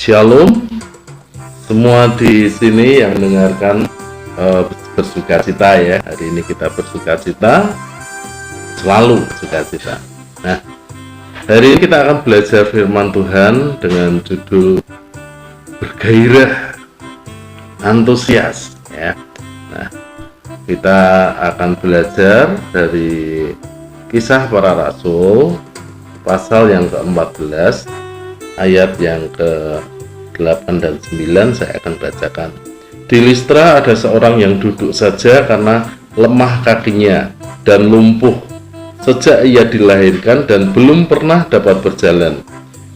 Shalom semua di sini yang mendengarkan bersukacita ya. Hari ini kita bersukacita, selalu sukacita. Nah, hari ini kita akan belajar firman Tuhan dengan judul bergairah, antusias ya. Nah, kita akan belajar dari Kisah Para Rasul pasal yang ke-14 ayat yang ke-8 dan 9. Saya akan bacakan. Di Listra ada seorang yang duduk saja karena lemah kakinya dan lumpuh sejak ia dilahirkan dan belum pernah dapat berjalan.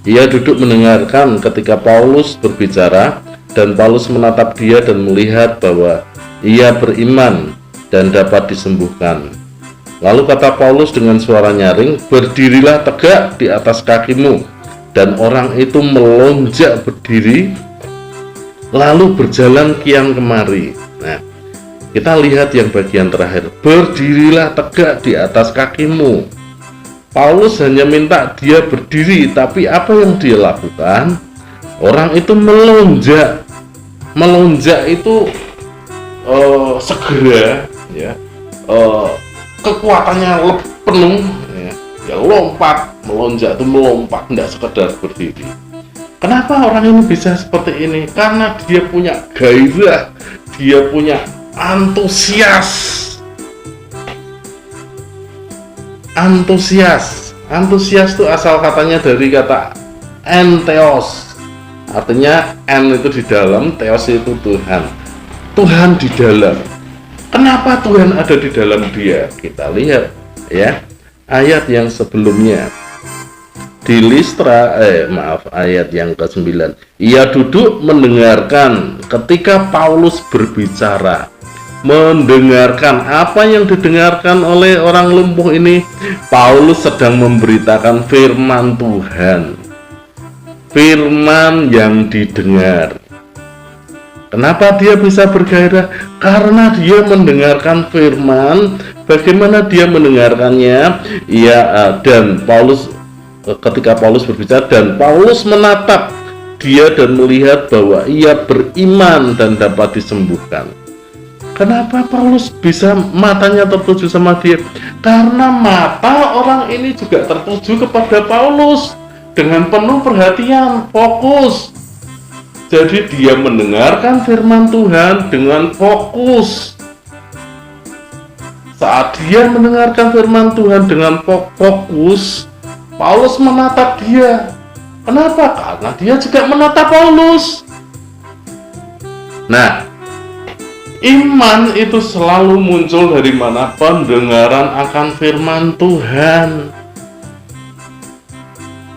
Ia duduk mendengarkan ketika Paulus berbicara, dan Paulus menatap dia dan melihat bahwa ia beriman dan dapat disembuhkan. Lalu kata Paulus dengan suara nyaring, "Berdirilah tegak di atas kakimu." Dan orang itu melonjak berdiri, lalu berjalan kian kemari. Nah, kita lihat yang bagian terakhir, "Berdirilah tegak di atas kakimu." Paulus hanya minta dia berdiri, tapi apa yang dia lakukan? Orang itu melonjak. Melonjak itu segera ya. Kekuatannya penuh ya, lompat, melonjak itu melompat, tidak sekedar berdiri. Kenapa orang ini bisa seperti ini? Karena dia punya gairah, dia punya antusias. Antusias itu asal katanya dari kata entheos, artinya en itu di dalam, theos itu Tuhan. Tuhan di dalam. Kenapa Tuhan ada di dalam dia? Kita lihat ya, ayat yang sebelumnya. Di Listra, ayat yang ke-9. Ia duduk mendengarkan ketika Paulus berbicara. Mendengarkan apa yang didengarkan oleh orang lumpuh ini? Paulus sedang memberitakan firman Tuhan. Firman yang didengar. Kenapa dia bisa bergairah? Karena dia mendengarkan firman. Bagaimana dia mendengarkannya? Dan Paulus, ketika Paulus berbicara, dan Paulus menatap dia dan melihat bahwa ia beriman dan dapat disembuhkan. Kenapa Paulus bisa matanya tertuju sama dia? Karena mata orang ini juga tertuju kepada Paulus dengan penuh perhatian, fokus. Jadi dia mendengarkan firman Tuhan dengan fokus. Saat dia mendengarkan firman Tuhan dengan fokus, Paulus menatap dia. Kenapa? Karena dia juga menatap Paulus. Nah, iman itu selalu muncul dari mana? Pendengaran akan firman Tuhan.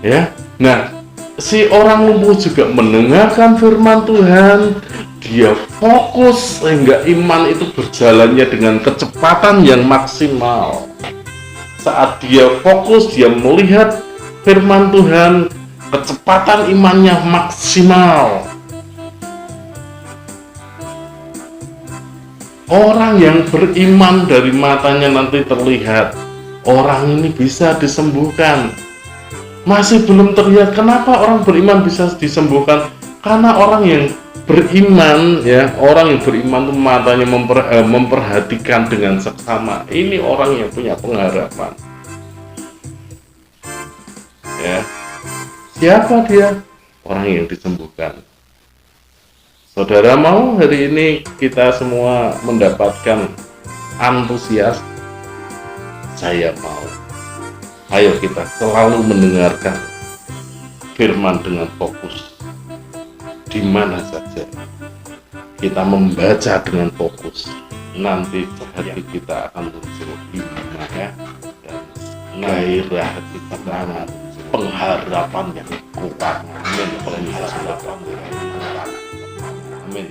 Ya. Nah, si orang lumpuh juga mendengarkan firman Tuhan, dia fokus sehingga iman itu berjalannya dengan kecepatan yang maksimal. Saat dia fokus, dia melihat firman Tuhan, kecepatan imannya maksimal. Orang yang beriman dari matanya nanti terlihat, orang ini bisa disembuhkan. Masih belum terlihat. Kenapa orang beriman bisa disembuhkan? Karena orang yang beriman ya, orang yang beriman itu matanya memperhatikan dengan seksama. Ini orang yang punya pengharapan. Ya. Siapa dia? Orang yang disembuhkan. Saudara mau hari ini kita semua mendapatkan antusias? Saya mau. Ayo kita selalu mendengarkan firman dengan fokus. Di mana saja kita membaca dengan fokus, nanti hati kita akan muncul iman ya, dan gairah kita, semangat, pengharapan yang kuat. Amin. Pengharapan yang kuat. Amin.